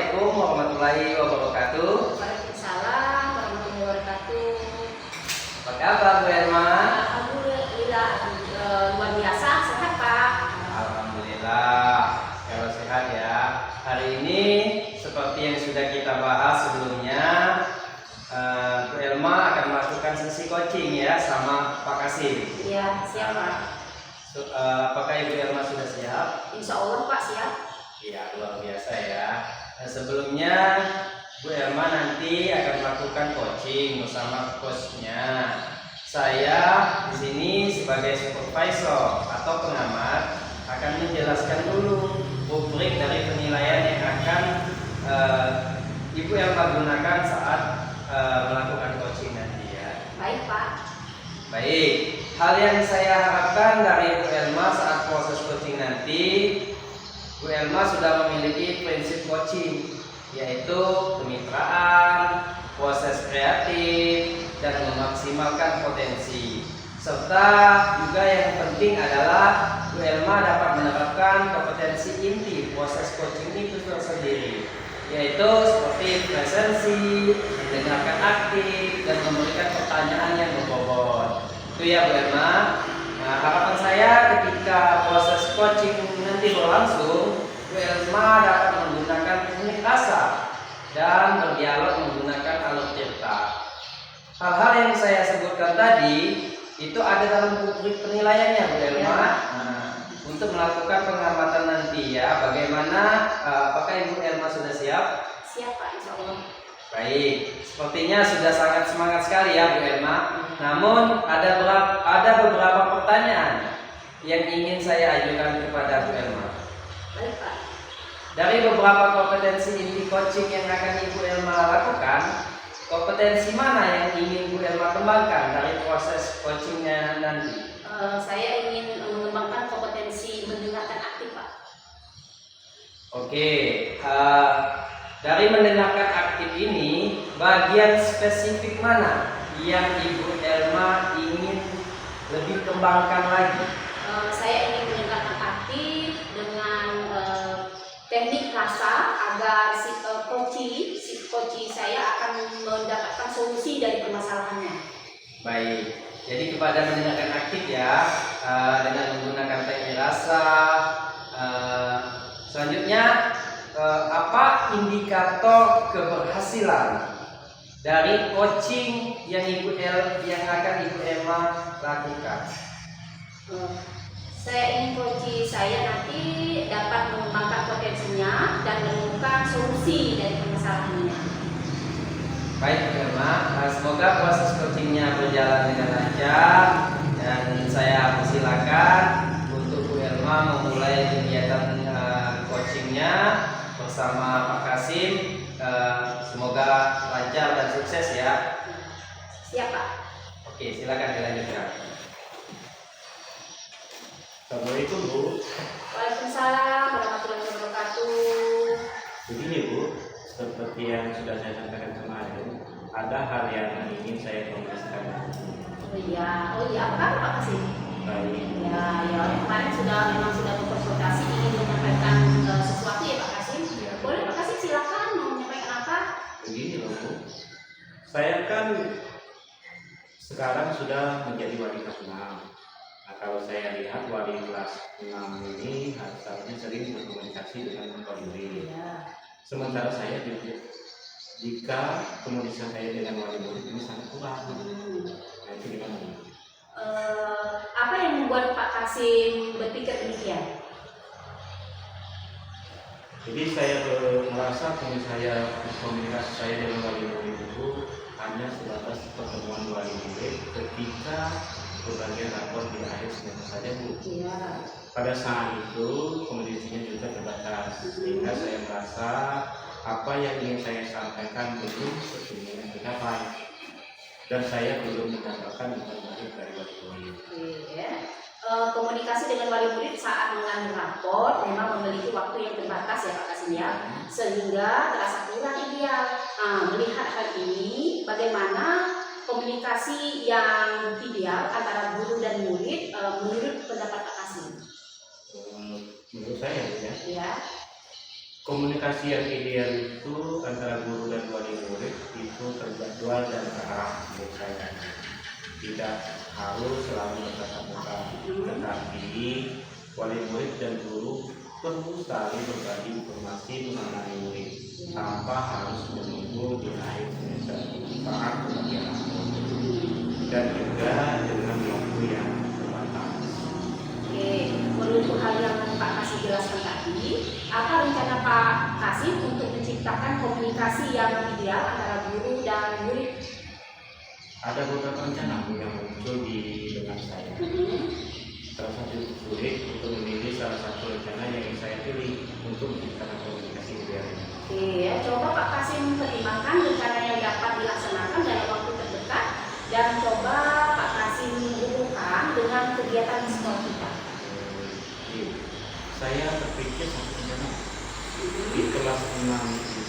Assalamualaikum warahmatullahi wabarakatuh. Waalaikumsalam warahmatullahi wabarakatuh. Apa kabar Bu Elma? Alhamdulillah, luar biasa, sehat Pak. Alhamdulillah, kalau sehat ya. Hari ini seperti yang sudah kita bahas sebelumnya, Bu Elma akan melakukan sesi coaching ya sama Pak Kasim. Iya, siap Pak. Apakah Ibu Elma sudah siap? Insya Allah Pak siap. Iya, luar biasa ya. Nah, sebelumnya Bu Elma nanti akan melakukan coaching bersama coachnya. Saya di sini sebagai supervisor atau pengamat akan menjelaskan dulu rubrik dari penilaian yang akan Ibu Elma gunakan saat melakukan coaching nanti ya. Baik Pak. Baik, hal yang saya harapkan dari Bu Elma saat proses coaching nanti, Bu Elma sudah memiliki prinsip coaching, yaitu kemitraan, proses kreatif, dan memaksimalkan potensi. Serta juga yang penting adalah Bu Elma dapat menerapkan kompetensi inti proses coaching itu tersendiri, yaitu seperti presensi, mendengarkan aktif, dan memberikan pertanyaan yang berbobot. Itu ya Bu Elma. Nah, harapan saya ketika proses coaching nanti berlangsung, Bu Elma dapat menggunakan teknik rasa dan berdialog menggunakan alur cerita. Hal-hal yang saya sebutkan tadi itu ada dalam rubrik penilaiannya Bu Elma. Nah, untuk melakukan pengamatan nanti ya, bagaimana? Apakah Ibu Elma sudah siap? Siap Pak, insya Allah. Baik, sepertinya sudah sangat semangat sekali ya Bu Elma. Namun ada beberapa pertanyaan yang ingin saya ajukan kepada Bu Elma. Baik Pak. Dari beberapa kompetensi inti coaching yang akan Ibu Elma lakukan, kompetensi mana yang ingin Bu Elma kembangkan dari proses coachingnya nanti? Saya ingin mengembangkan kompetensi mendengarkan aktif Pak. Oke, dari mendengarkan aktif ini, bagian spesifik mana yang Ibu Elma ingin lebih kembangkan lagi? Saya ingin mendengarkan aktif dengan teknik rasa agar si coach saya akan mendapatkan solusi dari permasalahannya. Baik, jadi kepada mendengarkan aktif ya, dengan menggunakan teknik rasa. Selanjutnya, apa indikator keberhasilan dari coaching yang akan Ibu Elma lakukan? Saya ingin coach saya nanti dapat mengembangkan potensinya dan menemukan solusi dari permasalahannya. Baik Bu Elma, semoga proses coachingnya berjalan dengan lancar dan saya persilakan untuk Bu Elma memulai kegiatan coachingnya bersama Pak Kasim. Semoga lancar dan sukses ya. Siap Pak. Oke, silakan dilanjutkan. Assalamualaikum Bu. Waalaikumsalam warahmatullahi wabarakatuh. Begini Bu, seperti yang sudah saya sampaikan kemarin, ada hal yang ingin saya komunikasikan. Oh iya, apa kabar Pak Kasim? Baik. Ya, kemarin memang sudah berkonsultasi ingin menyampaikan sesuatu ya Pak Kasim. Ya. Boleh Pak Kasim silakan mau menyampaikan apa? Begini loh Bu, saya kan sekarang sudah menjadi wali kelas 6. Nah, kalau saya lihat wali kelas 6 ini harusnya sering berkomunikasi dengan wali murid. Ya. Sementara saya jika komunikasi saya dengan wali murid ini sangat kurang. Nah, itu gimana? Apa yang membuat Pak Kasim berpikir demikian? Jadi saya merasa komunikasi saya dengan wali murid itu hanya sebatas pertemuan wali murid ketika berbagai rapor di akhir semester saja Bu. Iya. Pada saat itu komunikasinya juga terbatas, sehingga saya merasa apa yang ingin saya sampaikan belum sepenuhnya tercapai dan saya belum mendapatkan informasi dari wali murid. Ya. Komunikasi dengan wali murid saat mengambil rapor memang memiliki waktu yang terbatas ya Pak Kasim ya, sehingga terasa kurang ideal. Melihat hal ini, bagaimana komunikasi yang ideal antara guru dan murid menurut pendapat Pak Kasim? Menurut saya ya, Ya. Komunikasi yang ideal itu antara guru dan wali murid itu terjadwal dan terarah menurut saya. Tidak harus selalu bertatap muka, tetapi wali murid dan guru perlu saling berbagi informasi mengenai murid tanpa harus menunggu di akhir semester saat pembagian rapor, dan juga dengan waktu yang terbatas. Oke, menurut hal yang Pak Kasim jelaskan tadi, apa rencana Pak Kasim untuk menciptakan komunikasi yang ideal antara guru dan murid? Ada beberapa rencana yang muncul di benak saya. Salah satu sulit untuk memilih salah satu rencana yang ingin saya pilih untuk menciptakan komunikasi ideal. Oke, ya, coba Pak Kasim pertimbangkan rencana yang dapat dilaksanakan dalam waktu terdekat dan coba Pak Kasim hubungkan dengan kegiatan di sekolah kita. Saya berpikir satu rencana di kelas 6 itu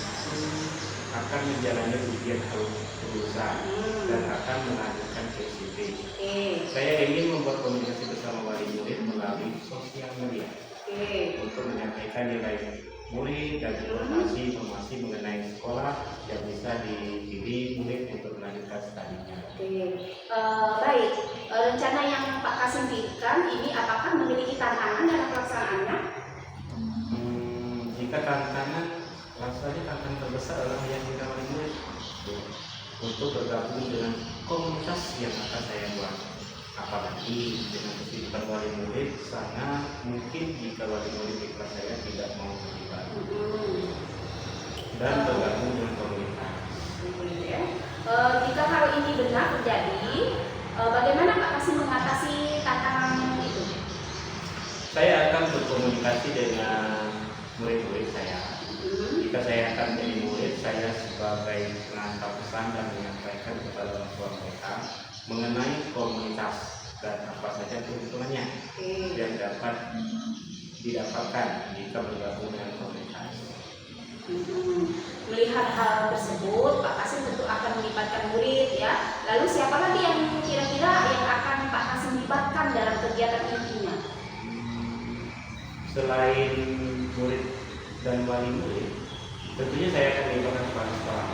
akan menjalani ujian kelulusan dan akan melanjutkan KCP. Saya ingin membuat komunikasi bersama wali murid melalui sosial media untuk menyampaikan nilai murid dan informasi mengenai sekolah yang bisa dipilih murid untuk melanjutkan studinya. Baik, rencana yang Pak Kasim berikan ini apakah memiliki tantangan dalam pelaksanaannya? Jika tantangan, rasanya tantangan terbesar adalah yang kita wali murid untuk bergabung dengan komunitas yang akan saya buat. Apalagi dengan kesibukan wali murid, sangat mungkin jika wali murid di kelas saya tidak mau terlibat dan bergabung dengan komunitas. Jika hal ini benar terjadi, bagaimana Pak Kasim mengatasi tantangan itu? Saya akan berkomunikasi dengan murid-murid saya. Jika saya akan menjadi murid, saya sebagai pengantar pesan dan menyampaikan kepada orang tua mereka mengenai komunitas dan apa saja keuntungannya yang dapat didapatkan jika bergabung dengan komunitas. Melihat hal tersebut, Pak Kasim tentu akan melibatkan murid ya. Lalu siapa lagi yang kira-kira yang akan Pak Kasim libatkan dalam kegiatan intinya? Selain murid dan wali murid, tentunya saya akan melibatkan kepala sekolah.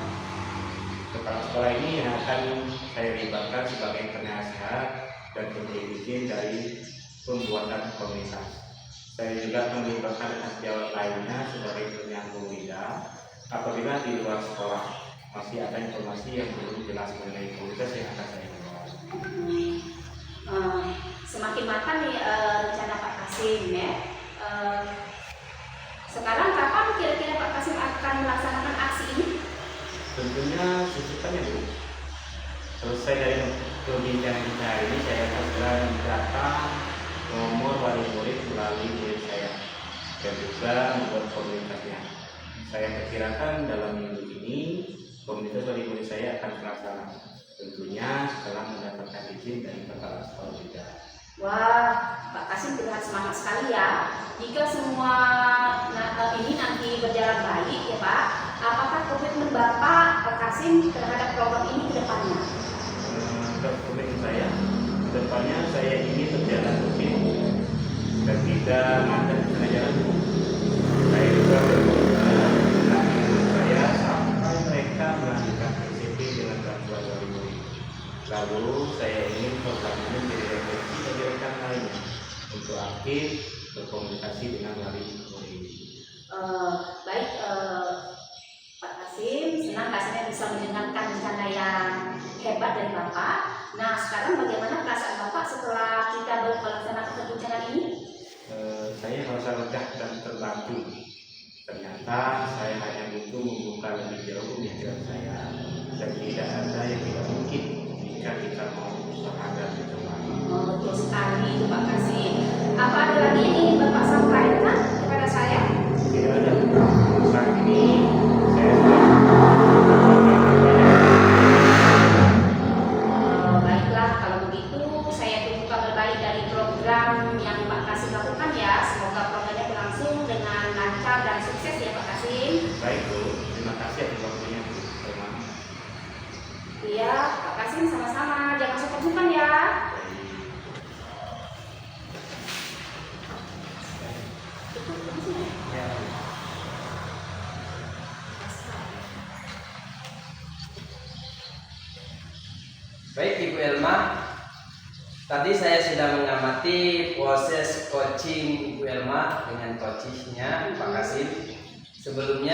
Kepala sekolah ini yang akan saya libatkan sebagai penasihat dan pemberi izin dari pembuatan komunitas. Saya juga akan melibatkan rekan sejawat lainnya sebagai penyambung lidah apabila di luar sekolah masih ada informasi yang belum jelas mengenai komunitas yang akan saya buat. Semakin matang nih rencana Pak Kasim ya. Sekarang kapan kira-kira Pak Kasim akan melaksanakan aksi ini? Tentunya secepatnya Bu. Selesai dari perbincangan kita ini, saya akan segera mendata nomor wali murid melalui murid saya dan juga membuat komunikasinya. Saya perkirakan dalam minggu ini komunitas wali murid saya akan terlaksana. Tentunya setelah mendapatkan izin dari kepala sekolah juga. Wah, Pak Kasim terlihat semangat sekali ya. Jika semua ini nanti berjalan baik ya Pak, apakah komitmen Bapak Pak Kasim terhadap program ini ke depannya? Komitmen saya ke depannya, saya ingin berjalan rutin dan tidak makan di tengah jalan. Saya juga berkomitmen dengan saya sampai mereka melanjutkan PCP dengan bantuan wali murid. Lalu saya ingin program ini menjadi referensi bagi rekan lainnya untuk aktif berkomunikasi dengan wali murid. Baik, Pak Kasim, senang rasanya bisa mendengarkan rencana yang hebat dari Bapak. Nah, sekarang bagaimana perasaan Bapak setelah kita melaksanakan perbincangan ini? Saya merasa lega dan terbantu. Ternyata saya hanya butuh membuka lebih jauh pemikiran saya dan tidak ada yang tidak mungkin jika kita mau usaha dan mencoba. Betul sekali itu Pak Kasim. Apa ada lagi yang ingin Bapak sampaikan kepada saya? Tidak ada. Saat ini saya sudah baiklah, kalau begitu saya tunggu kabar baik dari program yang Pak Kasim lakukan ya. Semoga programnya berlangsung dengan lancar dan sukses ya Pak Kasim. baik Bu. Terima kasih atas waktunya Bu. Iya, Pak Kasim sama-sama. Jangan sungkan-sungkan ya. Ya. Baik Ibu Elma, tadi saya sudah mengamati proses coaching Ibu Elma dengan coachnya Pak Kasim. Sebelum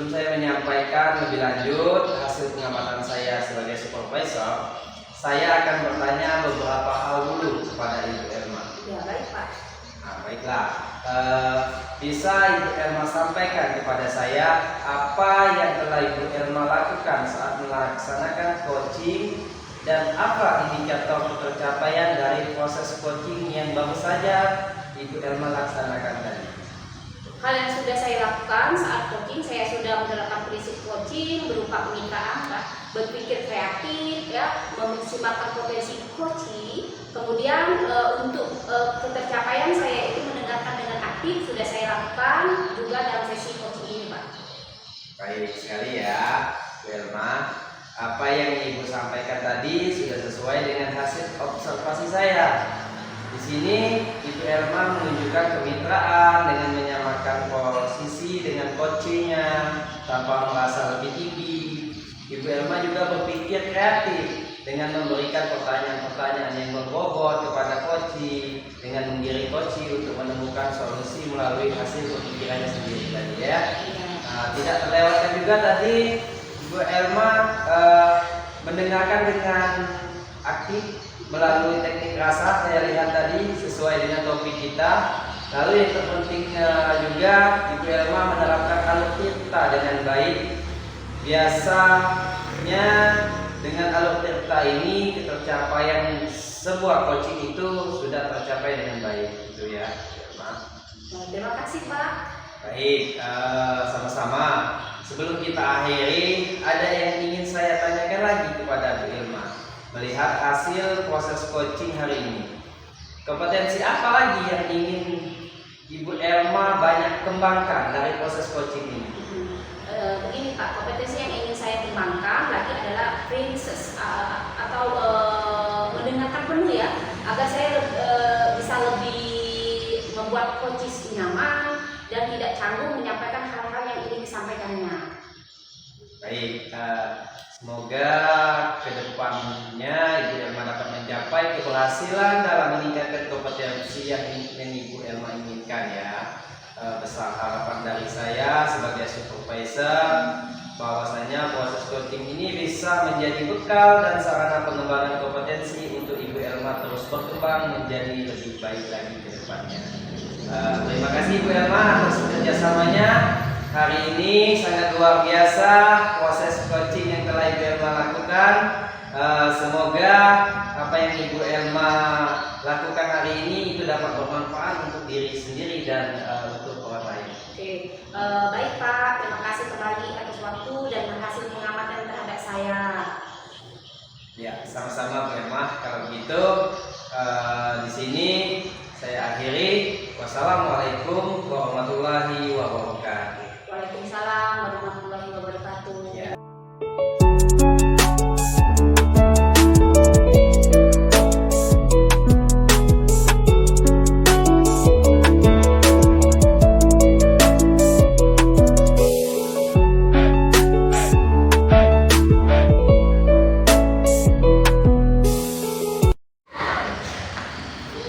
saya menyampaikan lebih lanjut hasil pengamatan saya sebagai supervisor, saya akan bertanya beberapa hal dulu kepada Ibu Elma. Ya, baik Pak. Nah, baiklah, bisa Ibu Elma sampaikan kepada saya apa yang telah Ibu Elma lakukan saat melaksanakan coaching dan apa indikator pencapaian dari proses coaching yang baru saja Ibu Elma laksanakan tadi. Hal yang sudah saya lakukan saat coaching, saya sudah menerapkan prinsip coaching berupa kemitraan, berpikir kreatif, ya, memaksimalkan potensi coaching. Kemudian untuk ketercapaian saya itu mendengarkan dengan aktif sudah saya lakukan juga dalam sesi coaching ini, Pak. Baik sekali ya, Bu Elma. Apa yang Ibu sampaikan tadi sudah sesuai dengan hasil observasi saya. Di sini Ibu Elma menunjukkan kemitraan dengan menyamakan posisi dengan coachnya tanpa merasa lebih tinggi. Ibu Elma juga berpikir kreatif dengan memberikan pertanyaan-pertanyaan yang berbobot kepada coach dengan menggiring coach untuk menemukan solusi melalui hasil pemikirannya sendiri tadi ya. Tidak terlewatkan juga tadi Ibu Elma mendengarkan dengan aktif melalui teknik rasa, saya lihat tadi sesuai dengan topik kita. Lalu yang terpenting juga Ibu Elma menerapkan alur tirta dengan baik. Biasanya dengan alur tirta ini ketercapaian sebuah coaching itu sudah tercapai dengan baik, gitu ya, Bu Elma. Terima kasih Pak. Baik, sama-sama. Sebelum kita akhiri, ada yang ingin saya tanyakan lagi kepada Bu Elma. Melihat hasil proses coaching hari ini, kompetensi apa lagi yang ingin Ibu Elma banyak kembangkan dari proses coaching ini? Begini Pak, kompetensi yang ingin saya kembangkan lagi adalah princess atau mendengarkan penuh ya, agar saya bisa lebih membuat coaches nyaman dan tidak canggung menyampaikan hal-hal yang ingin disampaikannya. Baik, semoga kedepannya Ibu Elma dapat mencapai keberhasilan dalam meningkatkan kompetensi yang Ibu Elma inginkan ya. Besar harapan dari saya sebagai supervisor bahwasanya proses coaching ini bisa menjadi bekal dan sarana pengembangan kompetensi untuk Ibu Elma terus berkembang menjadi lebih baik lagi ke depannya. Terima kasih Ibu Elma atas kerjasamanya. Hari ini sangat luar biasa proses coaching yang telah Ibu Elma lakukan. Semoga apa yang Ibu Elma lakukan hari ini itu dapat bermanfaat untuk diri sendiri dan untuk orang lain. Oke, baik Pak. Terima kasih kembali atas waktu dan hasil pengamatan terhadap saya. Ya, sama-sama Bu Elma. Kalau begitu di sini saya akhiri. Wassalamualaikum warahmatullahi wabarakatuh. Waalaikumsalam warahmatullahi wabarakatuh. Ya.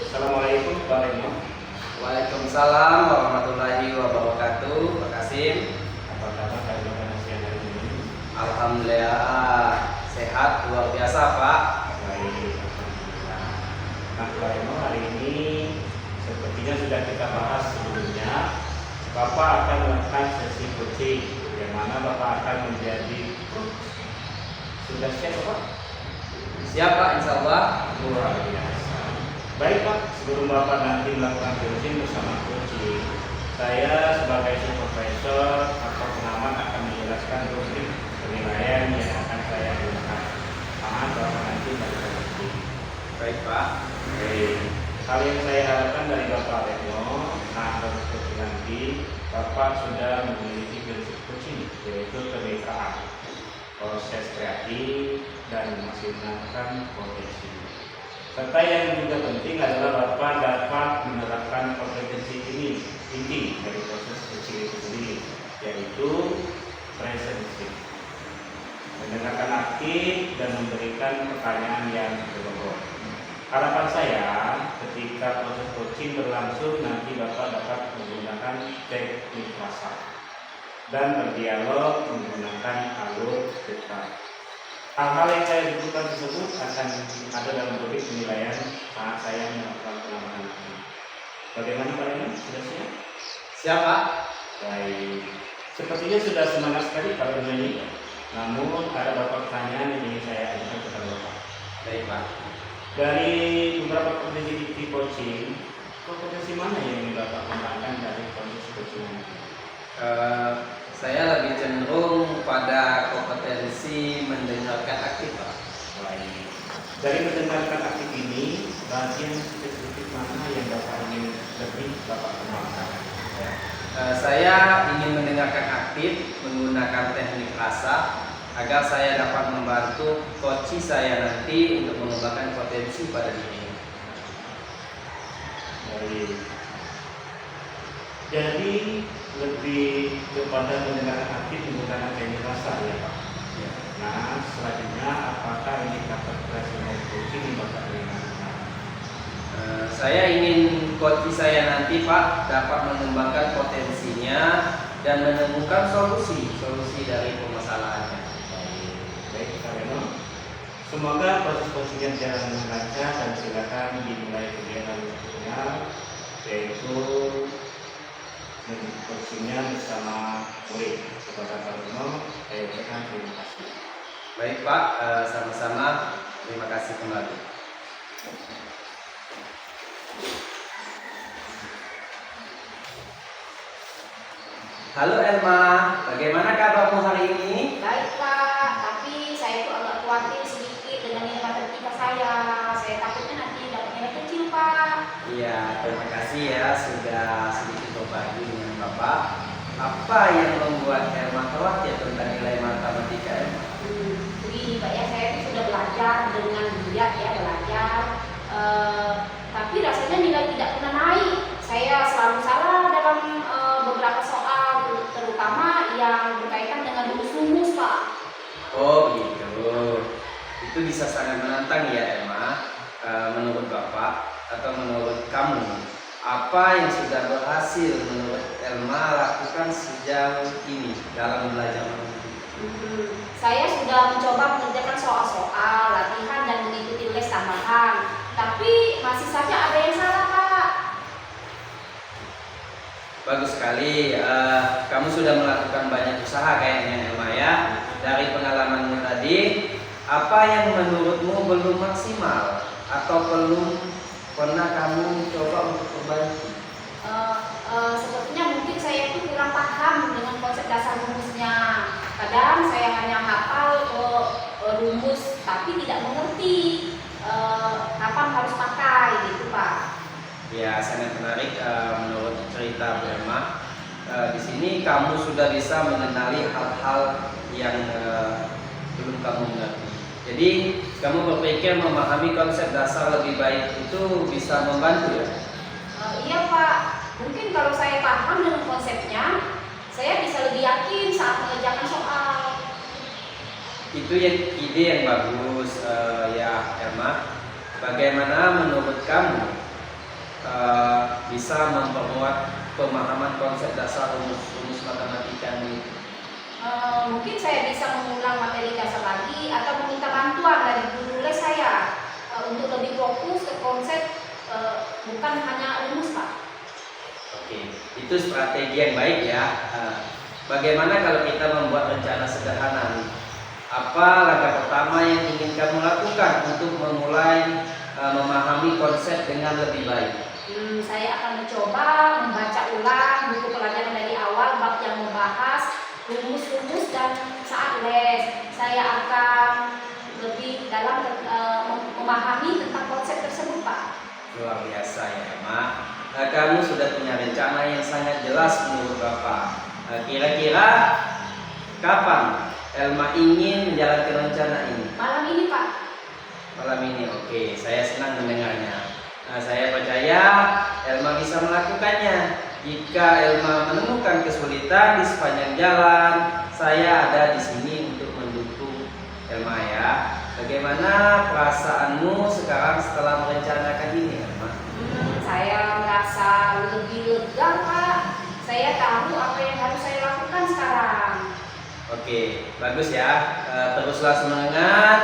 Assalamualaikum Pak Reno. Waalaikumsalam warahmatullahi wabarakatuh. Pak Kasim. Apa kabar kalian siang hari ini? Alhamdulillah sehat luar biasa Pak. Baik, alhamdulillah. Nah Pak Reno, hari ini sepertinya sudah kita bahas sebelumnya, Bapak akan melakukan sesi coaching yang mana Bapak akan menjadi coach. Sudah siap Bapak? Siap Pak, insya Allah. Luar biasa. Baik Pak, sebelum Bapak nanti melakukan coaching bersama coaching, saya sebagai supervisor atau pengamat akan menjelaskan prinsip penilaian yang akan saya gunakan. Paham Bapak nanti melakukan coaching. Baik Pak. Baik. Hal yang saya harapkan dari Bapak Reno, nah coaching nanti Bapak sudah memiliki prinsip coaching, yaitu kemitraan, proses kreatif, dan memaksimalkan potensi. Serta yang juga penting adalah Bapak dapat menerapkan kompetensi ini inti dari proses coaching itu sendiri, yaitu presence. mendengarkan aktif dan memberikan pertanyaan yang berbobot. Harapan saya ketika proses coaching berlangsung nanti Bapak dapat menggunakan teknik rasa dan berdialog menggunakan alur cerita. Hal-hal yang saya sebutkan tersebut akan ada dalam topik penilaian saat saya melakukan penambahan ini. Bagaimana Pak Reno? Sudah siap? Siapa? Baik. Sepertinya sudah semangat sekali Pak Reno ini. Namun ada beberapa pertanyaan yang ingin saya ajukan kepada Bapak. Baik Pak. Dari beberapa kompetensi coaching, kompetensi mana yang ingin Bapak kembangkan dari proses coaching ini? Saya lebih cenderung pada kompetensi mendengarkan aktif Pak. Baik. Dari mendengarkan aktif ini, bagian spesifik mana yang Bapak ingin lebih Bapak kembangkan? Saya ingin mendengarkan aktif menggunakan teknik rasa agar saya dapat membantu coach saya nanti untuk mengembangkan potensi pada diri. Baik. Jadi lebih kepada mendengarkan aktif menggunakan teknik rasa ya Pak. Ya. Nah selanjutnya apakah indikator personal coaching yang Bapak inginkan? Saya ingin coach saya nanti Pak dapat mengembangkan potensinya dan menemukan solusi dari permasalahannya. Baik Pak Reno. Semoga proses coachingnya berjalan dengan lancar dan silakan dimulai kegiatan berikutnya, yaitu coachingnya bersama murid. Kepada Pak Reno, saya ucapkan terima kasih. Baik Pak, sama-sama. Terima kasih kembali. Halo Elma, bagaimana kabarmu hari ini? Baik Pak, tapi saya tuh agak khawatir sedikit dengan nilai matematika saya. Saya takutnya nanti dapat nilai kecil Pak. Iya, terima kasih ya sudah sedikit berbagi dengan Bapak. Apa yang membuat Elma khawatir tentang nilai matematika Elma? Begini Pak ya, saya tuh sudah belajar dengan giat ya belajar. Tapi rasanya nilai tidak pernah naik. Saya selalu salah dalam beberapa soal, terutama yang berkaitan dengan rumus-rumus Pak. Oh begitu. Itu bisa sangat menantang ya Elma. Menurut Bapak atau menurut kamu, apa yang sudah berhasil menurut Elma lakukan sejauh ini dalam belajar matematika? Saya sudah mencoba mengerjakan soal-soal, latihan dan mengikuti les tambahan. Tapi masih saja ada yang salah Pak. Bagus sekali, kamu sudah melakukan banyak usaha kayaknya Elma ya. Dari pengalamanmu tadi, apa yang menurutmu belum maksimal atau belum pernah kamu coba untuk perbaiki? Sepertinya mungkin saya itu kurang paham dengan konsep dasar rumusnya. Kadang saya hanya hafal rumus tapi tidak mengerti kapan harus pakai gitu Pak. Ya, sangat menarik menurut cerita Bu Elma. Di sini kamu sudah bisa mengenali hal-hal yang belum kamu mengerti. Jadi, kamu berpikir memahami konsep dasar lebih baik itu bisa membantu ya? Iya Pak, mungkin kalau saya paham dengan konsepnya, saya bisa lebih yakin saat mengerjakan soal. Itu ide yang bagus ya Elma. Bagaimana menurut kamu bisa memperkuat pemahaman konsep dasar rumus matematika ini? Mungkin saya bisa mengulang materi dasar lagi atau meminta bantuan dari guru les saya untuk lebih fokus ke konsep bukan hanya rumus Pak. Oke, itu strategi yang baik ya. Bagaimana kalau kita membuat rencana sederhana? Apa langkah pertama yang ingin kamu lakukan untuk memulai memahami konsep dengan lebih baik? Saya akan mencoba membaca ulang buku pelajaran dari awal bab yang membahas rumus-rumus dan saat les saya akan lebih dalam memahami tentang konsep tersebut Pak. Luar biasa ya Emma. Kamu sudah punya rencana yang sangat jelas menurut Bapak. Kira-kira kapan Elma ingin menjalankan rencana ini? Malam ini Pak. Malam ini, oke. Saya senang mendengarnya. Saya percaya Elma bisa melakukannya. Jika Elma menemukan kesulitan di sepanjang jalan, saya ada di sini untuk mendukung Elma ya. Bagaimana perasaanmu sekarang setelah merencanakan ini, Elma? Saya merasa lebih lega, Pak. Saya tahu apa yang harus saya lakukan sekarang. Oke, bagus ya. Teruslah semangat.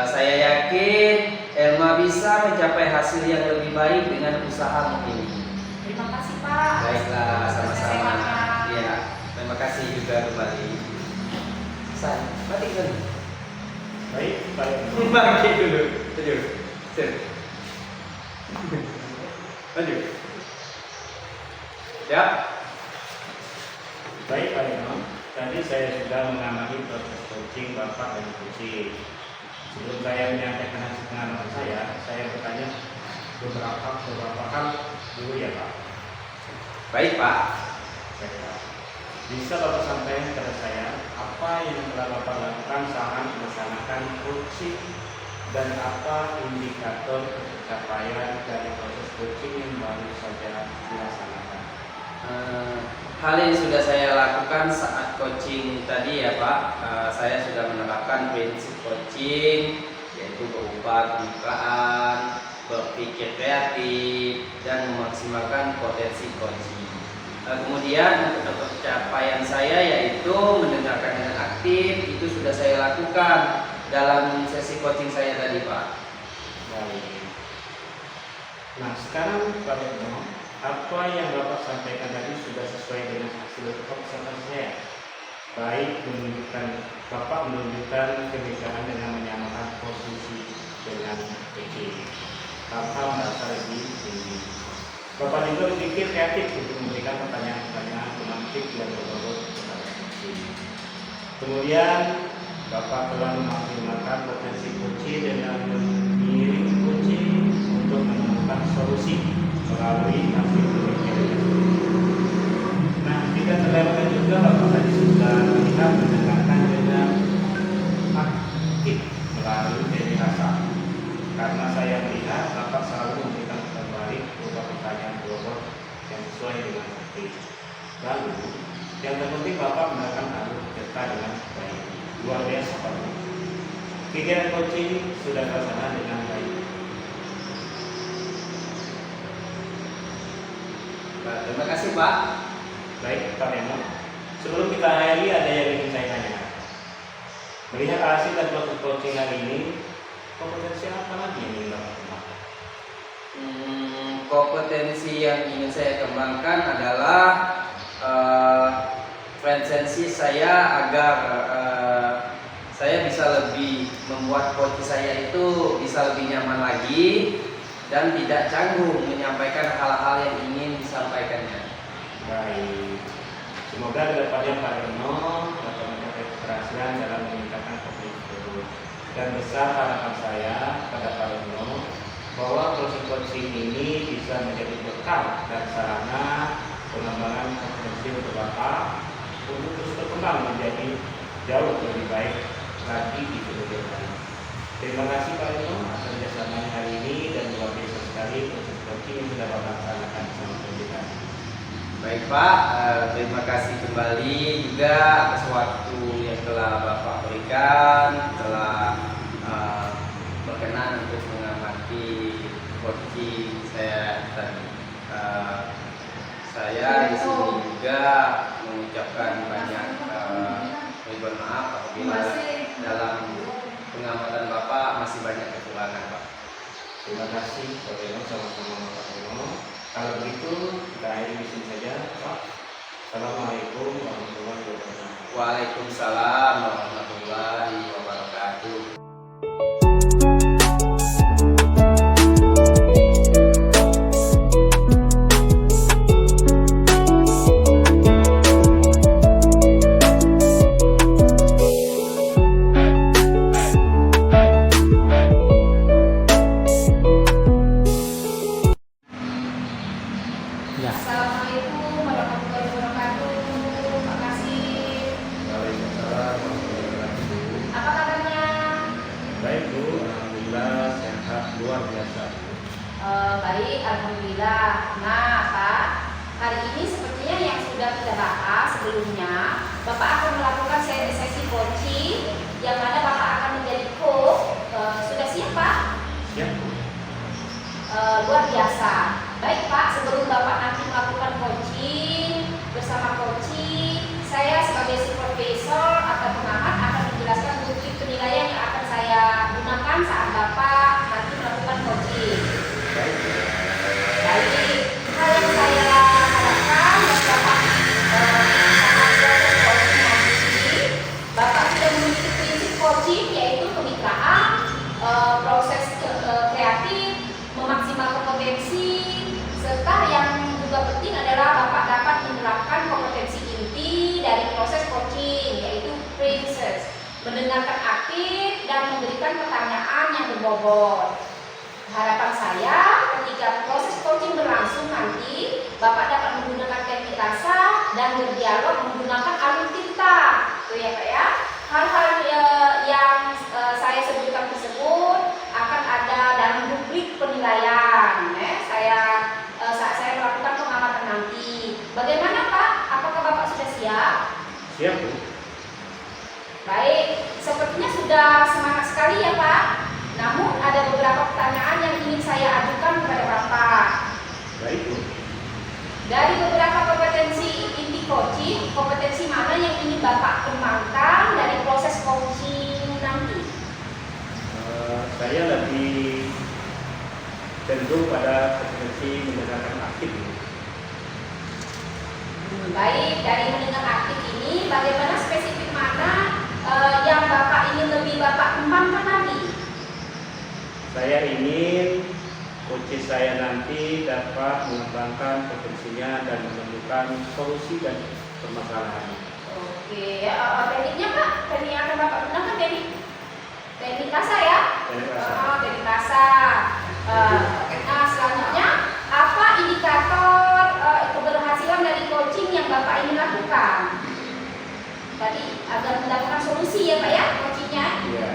Saya yakin Elma bisa mencapai hasil yang lebih baik dengan usaha ini. Terima kasih, Pak. Baiklah, sama-sama. Semangat. Iya, terima kasih juga kembali. San, mati dulu. Baik, Pak Reno. Mati dulu. Lanjut. Lanjut. Ya. Baik Pak Reno, tadi saya sudah mengamati proses coaching Bapak dan coaching. Sebelum saya menyampaikan hasil pengalaman saya bertanya beberapa hal dulu ya Pak. Baik, Pak. Baik. Bisa Bapak sampaikan kepada saya apa yang telah Bapak lakukan saat melaksanakan coaching dan apa indikator pencapaian dari proses coaching yang baru saja dilaksanakan? Hal yang sudah saya lakukan saat coaching tadi ya Pak, saya sudah menerapkan prinsip coaching yaitu berupa kebukaan, berpikir kreatif, dan memaksimalkan potensi coaching. Kemudian untuk pencapaian saya yaitu mendengarkan dengan aktif, itu sudah saya lakukan dalam sesi coaching saya tadi Pak. Baik. Nah sekarang Pak Reno, apa yang Bapak sampaikan tadi sudah sesuai dengan hasil observasi saya. Baik Bapak menunjukkan kebiasaan dengan menyamakan posisi dengan coaching tanpa merasa lebih tinggi. Bapak juga berpikir kreatif untuk memberikan pertanyaan-pertanyaan pemantik dan berbobot kepada coaching. Kemudian Bapak telah memaksimalkan potensi coaching dengan mengirim coaching untuk menemukan solusi melalui hasil pemikiran. Nah, tidak terlewatkan juga Bapak tadi sudah melihat mendengarkan dengan aktif melalui dari rasa. Karena saya melihat Bapak selalu memberikan kembali berupa pertanyaan bobot yang sesuai dengan aktif. Lalu, yang terpenting Bapak menerapkan alur cerita dengan baik. Luar biasa Pak. Kegiatan coaching sudah terlaksana dengan baik. Terima kasih Pak. Baik Pak Reno, sebelum kita akhiri ada yang ingin saya tanyakan. Melihat hasil dan proses coaching hari ini, kompetensi apa lagi yang ingin Bapak kembangkan? Kompetensi yang ingin saya kembangkan adalah presensi saya agar saya bisa lebih membuat coach saya itu bisa lebih nyaman lagi dan tidak canggung menyampaikan hal-hal yang ingin disampaikannya. Baik, semoga kedepannya Pak Reno dapat mencapai keberhasilan dalam meningkatkan coaching tersebut. Dan besar harapan saya pada Pak Reno bahwa proses coaching ini bisa menjadi bekal dan sarana pengembangan kompetensi untuk Bapak untuk terus berkembang menjadi jauh lebih baik lagi di kemudian hari. Terima kasih Pak Reno atas kerjasamanya hari ini dan luar biasa sekali proses coaching yang sudah Bapak laksanakan sama kita. Baik Pak, terima kasih kembali juga atas waktu yang telah Bapak berikan, telah berkenan untuk mengamati coaching saya tadi. Saya di sini juga mengucapkan banyak mohon maaf apabila dalam pengamatan Bapak masih banyak kekurangan Pak. Terima kasih Pak Reno, sama-sama Pak Reno. Kalau begitu kita akhiri di sini saja Pak. Assalamualaikum warahmatullahi wabarakatuh. Waalaikumsalam warahmatullahi wabarakatuh. Assalamualaikum warahmatullahi wabarakatuh. Terima kasih. Waalaikumsalam warahmatullahi wabarakatuh. Apa kabarnya? Baik Bu, alhamdulillah sehat luar biasa. Baik, alhamdulillah. Nah, Pak, hari ini sepertinya yang sudah kita bahas sebelumnya, Bapak akan melakukan sesi coaching yang mana Bapak akan coaching yaitu kemitraan, proses kreatif, memaksimalkan potensi, serta yang juga penting adalah Bapak dapat menerapkan kompetensi inti dari proses coaching yaitu pre-research, mendengarkan aktif dan memberikan pertanyaan yang berbobot. Harapan saya ketika proses coaching berlangsung nanti Bapak dapat menggunakan teknik rasa dan berdialog menggunakan alur tinta, tuh ya Pak ya. Hal-hal yang saya sebutkan tersebut akan ada dalam rubrik penilaian. Saya melakukan pengamatan nanti. Bagaimana Pak? Apakah Bapak sudah siap? Siap, Bu. Baik, sepertinya sudah semangat sekali ya Pak. Namun ada beberapa pertanyaan yang ingin saya ajukan kepada Bapak. Baik, Bu. Dari beberapa kompetensi inti coaching, kompetensi mana yang ingin Bapak kembangkan dari proses coaching nanti? Saya lebih cenderung pada kompetensi mendengarkan aktif. Baik, dari mendengar aktif ini, bagaimana spesifik mana yang Bapak ingin lebih Bapak kembangkan lagi? Saya ingin coach saya nanti dapat mengembangkan potensinya dan menemukan solusi dan permasalahan. Oke, tekniknya Pak, teknik yang akan Bapak gunakan teknik rasa ya? Teknik rasa. Teknik rasa. Nah, selanjutnya apa indikator keberhasilan dari coaching yang Bapak ingin lakukan? Tadi agar mendapatkan solusi ya Pak ya, coachingnya? Iya.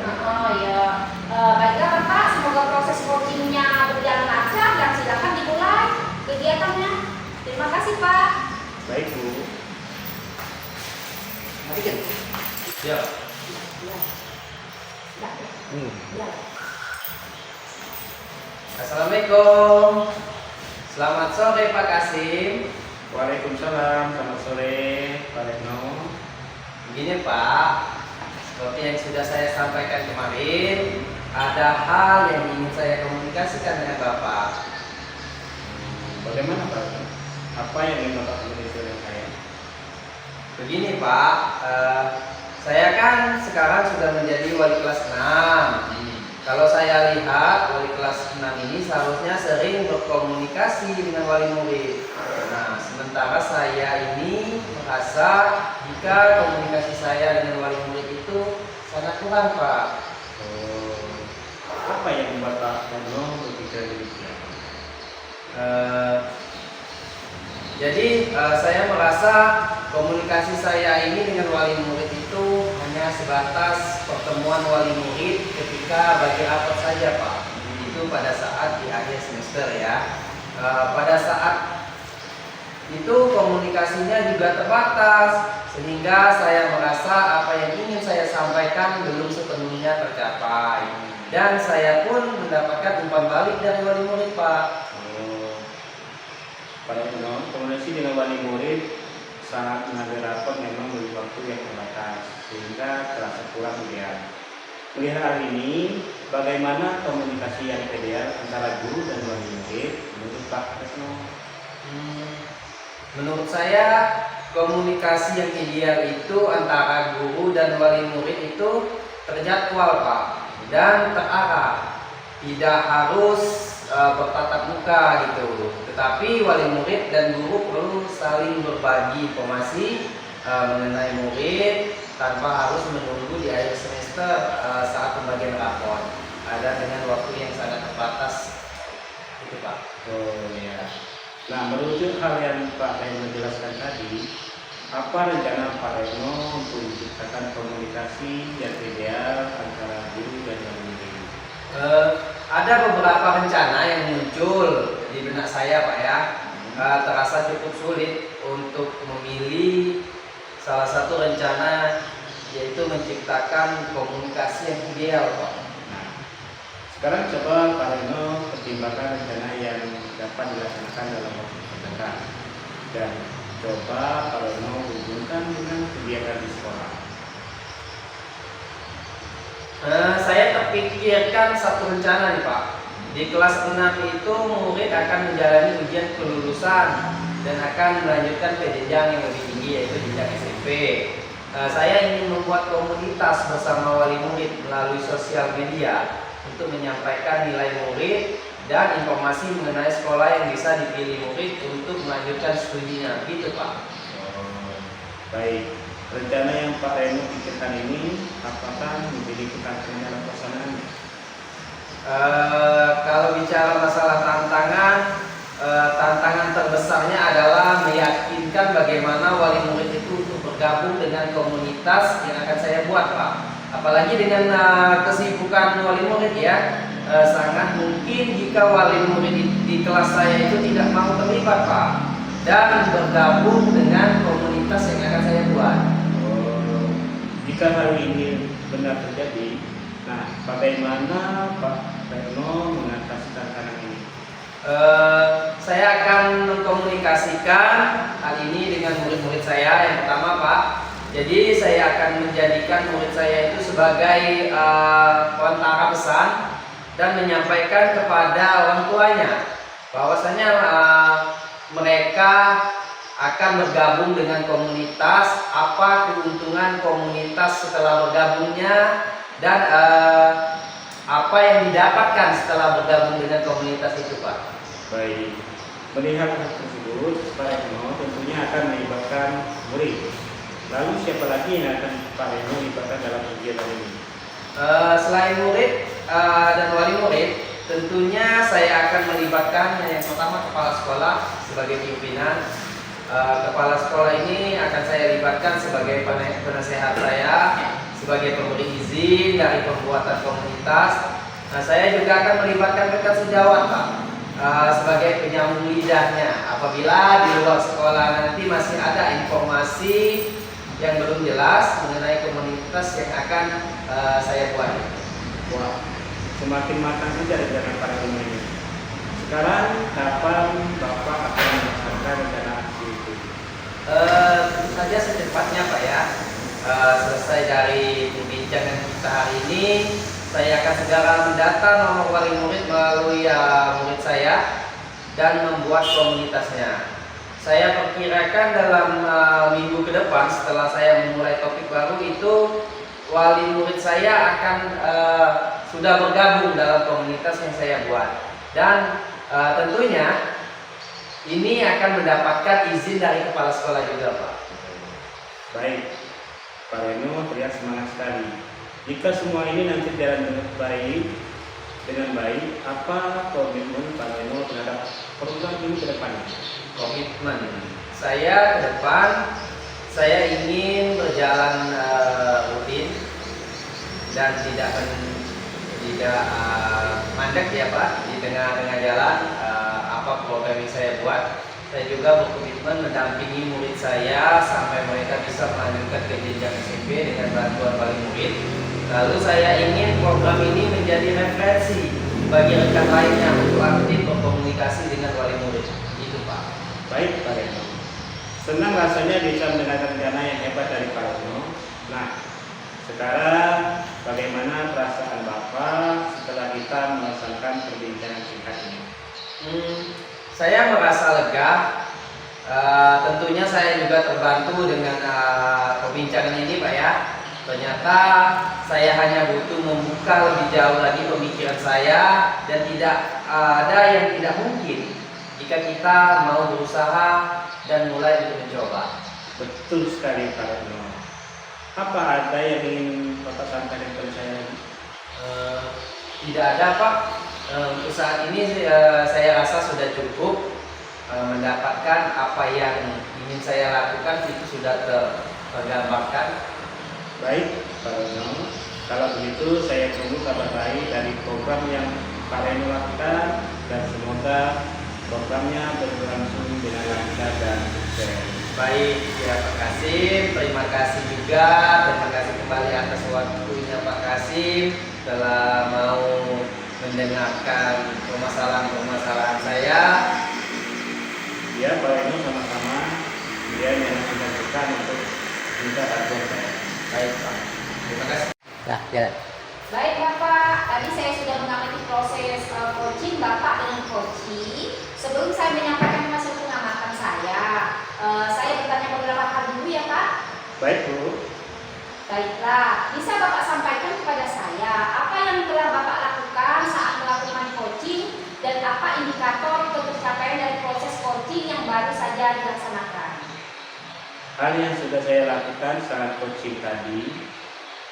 Ya. Baiklah Bapak, semoga proses coachingnya berjalan lancar dan silakan dimulai kegiatannya. Terima kasih Pak. Baik, Bu. Siap. Ya. Assalamualaikum. Selamat sore Pak Kasim. Waalaikumsalam. Selamat sore, Pak Retno. Begini Pak, seperti yang sudah saya sampaikan kemarin, ada hal yang ingin saya komunikasikan dengan Bapak. Bagaimana, Pak Retno? Apa yang ingin Bapak komunikasikan dengan saya? Begini Pak, saya kan sekarang sudah menjadi wali kelas 6. Kalau saya lihat wali kelas 6 ini seharusnya sering berkomunikasi dengan wali murid. Nah, sementara saya ini merasa jika komunikasi saya dengan wali murid itu sangat kurang Pak. Apa yang membuat Pak Retno berpikir demikian? Jadi saya merasa komunikasi saya ini dengan wali murid itu hanya sebatas pertemuan wali murid ketika bagi rapot saja Pak. Itu pada saat di akhir semester ya. Pada saat itu komunikasinya juga terbatas sehingga saya merasa apa yang ingin saya sampaikan belum sepenuhnya tercapai. Dan saya pun mendapatkan umpan balik dari wali murid Pak. Pada komunikasi dengan wali murid sangat mengambil rapot memang memiliki waktu yang terbatas sehingga terasa kurang ideal. Melihat hal ini, bagaimana komunikasi yang ideal antara guru dan wali murid menurut Pak Retno? Menurut saya komunikasi yang ideal itu antara guru dan wali murid itu terjadwal Pak dan terarah, tidak harus bertatap muka gitu. Tetapi wali murid dan guru perlu saling berbagi informasi mengenai murid tanpa harus menunggu di akhir semester saat pembagian rapor. Ada dengan waktu yang sangat terbatas. Itu Pak. Oh ya. Nah, merujuk hal yang Pak Retno jelaskan tadi, apa rencana Pak Retno untuk menciptakan komunikasi yang ideal antara guru dan wali murid? Ada beberapa rencana yang muncul di benak saya Pak ya. Terasa cukup sulit untuk memilih salah satu rencana, yaitu menciptakan komunikasi yang ideal Pak. Nah, sekarang coba Pak Retno pertimbangkan rencana yang dapat dilaksanakan dalam waktu terdekat dan coba Pak Retno hubungkan dengan kegiatan di sekolah. Saya terpikirkan satu rencana nih Pak. Di kelas 6 itu murid akan menjalani ujian kelulusan dan akan melanjutkan ke jenjang yang lebih tinggi, yaitu jenjang SMP. saya ingin membuat komunitas bersama wali murid melalui sosial media untuk menyampaikan nilai murid dan informasi mengenai sekolah yang bisa dipilih murid untuk melanjutkan studinya, gitu Pak. Baik, rencana yang Pak Reno pikirkan ini apakah menjadi tantangan dalam pelaksanaannya? Kalau bicara masalah tantangan, tantangan terbesarnya adalah meyakinkan bagaimana wali murid itu untuk bergabung dengan komunitas yang akan saya buat Pak. Apalagi dengan kesibukan wali murid ya, sangat mungkin jika wali murid di kelas saya itu tidak mau terlibat Pak dan bergabung dengan komunitas yang akan saya buat. Jika hal ini benar terjadi, nah bagaimana Pak Reno mengatasi tantangan ini? Saya akan mengkomunikasikan hal ini dengan murid-murid saya. Yang pertama Pak, jadi saya akan menjadikan murid saya itu sebagai perantara pesan dan menyampaikan kepada orang tuanya bahwasanya mereka akan bergabung dengan komunitas, apa keuntungan komunitas setelah bergabungnya, dan apa yang didapatkan setelah bergabung dengan komunitas itu Pak. Baik, melihat hal tersebut, Pak Reno tentunya akan melibatkan murid. Lalu siapa lagi yang akan Pak Reno libatkan dalam kegiatan ini? Selain murid dan wali murid, tentunya saya akan melibatkan yang pertama kepala sekolah sebagai pimpinan. Kepala sekolah ini akan saya libatkan sebagai penasehat saya, sebagai pemberi izin dari pembuatan komunitas. Nah, saya juga akan melibatkan rekan sejawat Pak, sebagai penyambung lidahnya. Apabila di luar sekolah nanti masih ada informasi yang belum jelas mengenai komunitas yang akan saya buat. Wah, semakin matang saja rencana para pemain. Sekarang kapan Bapak akan melaksanakan rencana aksi itu? Tentu saja secepatnya Pak ya. Selesai dari perbincangan kita hari ini, saya akan segera mendata nomor wali murid melalui murid saya dan membuat komunitasnya. Saya perkirakan dalam minggu ke depan setelah saya memulai topik baru itu, wali murid saya akan sudah bergabung dalam komunitas yang saya buat, dan tentunya ini akan mendapatkan izin dari kepala sekolah juga Pak. Baik, Pak Reno terlihat semangat sekali. Jika semua ini nanti jalan dengan baik, apa komitmen Pak Reno terhadap program ini ke depannya? Komitmen saya ke depan, saya ingin berjalan rutin dan tidak mandek ya Pak di tengah-tengah jalan. Apa program yang saya buat, saya juga berkomitmen mendampingi murid saya sampai mereka bisa melanjutkan ke jenjang SMP dengan bantuan wali murid. Lalu saya ingin program ini menjadi referensi bagi rekan lainnya untuk aktif berkomunikasi dengan wali murid. Itu Pak. Baik Pak Reno, senang rasanya bisa mendengarkan rencana yang hebat dari Pak Reno. Nah, sekarang bagaimana perasaan Bapak setelah kita melaksanakan perbincangan singkat ini? Saya merasa lega. Tentunya saya juga terbantu dengan perbincangan ini Pak ya. Ternyata saya hanya butuh membuka lebih jauh lagi pemikiran saya, dan tidak ada yang tidak mungkin jika kita mau berusaha dan mulai untuk mencoba. Betul sekali Pak Reno. Apa ada yang ingin Bapak sampaikan kepada saya? Tidak ada Pak. Untuk saat ini saya rasa sudah cukup mendapatkan apa yang ingin saya lakukan, itu sudah tergambarkan. Baik Pak Reno, kalau begitu saya tunggu kabar baik dari program yang Pak Reno lakukan, dan semoga programnya berlangsung dengan lancar dan sukses. Baik, ya Pak Kasim, terima kasih juga, terima kasih kembali atas waktunya Pak Kasim telah mau mendengarkan permasalahan-permasalahan saya. Ya Pak Reno, sama-sama. Dia yang menentukan untuk minta bantuan saya. Baik Pak, terima kasih. Nah, jalan. Baik Bapak, tadi saya sudah mengamati proses coaching Bapak dengan coaching. Sebelum saya menyampaikan hasil pengamatan saya bertanya beberapa hal dulu ya Pak. Baik Bu. Baiklah, bisa Bapak sampaikan kepada saya apa yang telah Bapak lakukan saat melakukan coaching dan apa indikator tercapaian dari proses coaching yang baru saja dilaksanakan? Hal yang sudah saya lakukan saat coaching tadi,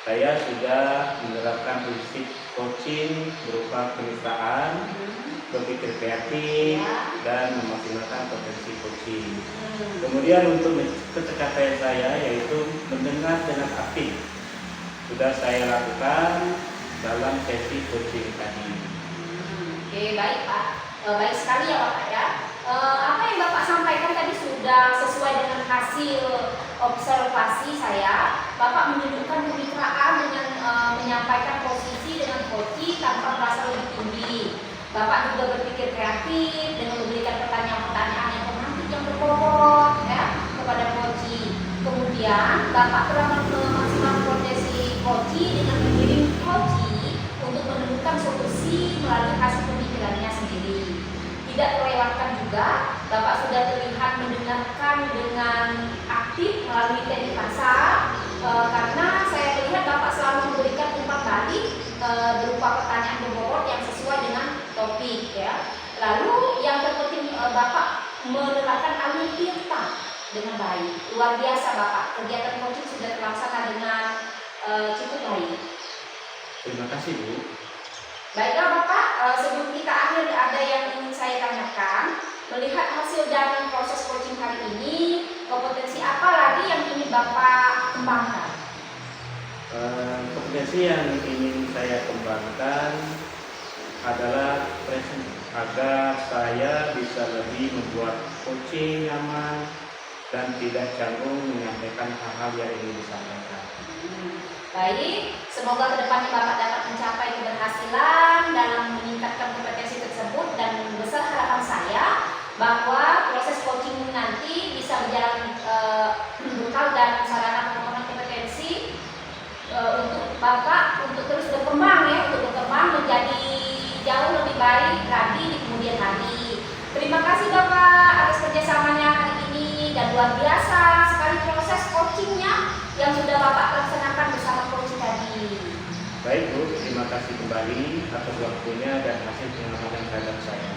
saya sudah menerapkan prinsip coaching berupa kemitraan, berpikir kreatif, dan memaksimalkan potensi coaching. Kemudian untuk pencapaian saya yaitu mendengar dengan aktif, sudah saya lakukan dalam sesi coaching tadi. Oke, baik Pak. Baik sekali ya Bapak ya. Apa yang Bapak sampaikan tadi sudah sesuai dengan hasil observasi saya. Bapak menunjukkan kemitraan dengan menyampaikan posisi dengan coaching tanpa merasa lebih tinggi. Bapak juga berpikir kreatif dengan memberikan pertanyaan-pertanyaan yang romantis yang berbobot ya kepada coaching. Kemudian Bapak telah memaksimalkan potensi coaching dengan mengirim coaching untuk menemukan solusi melalui hasil pemikirannya sendiri. Tidak terlewatkan juga, Bapak sudah terlihat mendengarkan dengan aktif melalui teknik bahasa, karena saya melihat Bapak selalu memberikan umpan balik berupa pertanyaan berbobot yang sesuai dengan topik ya. Lalu yang terpenting Bapak menerapkan alur tirta dengan baik. Luar biasa Bapak, kegiatan coaching sudah terlaksana dengan cukup baik. Terima kasih Bu. Baiklah Bapak, sebelum kita akhir ada yang ingin saya tanyakan. Melihat hasil dari proses coaching hari ini, kompetensi apa lagi yang ingin Bapak kembangkan? Kompetensi yang ingin saya kembangkan adalah agar saya bisa lebih membuat coaching nyaman dan tidak canggung menyampaikan hal-hal yang ingin disampaikan. Baik, semoga kedepannya Bapak dapat mencapai keberhasilan dalam meningkatkan kompetensi tersebut, dan besar harapan saya bahwa proses coaching nanti bisa berjalan bekal dan sarana pengembangan kompetensi untuk Bapak untuk terus berkembang ya, untuk berkembang menjadi jauh lebih baik lagi di kemudian hari. Terima kasih Bapak atas kerjasamanya hari ini, dan luar biasa sekali proses coachingnya yang sudah Bapak laksanakan bersama coaching tadi. Baik Bu, terima kasih kembali atas waktunya dan hasil pengamatan terhadap saya.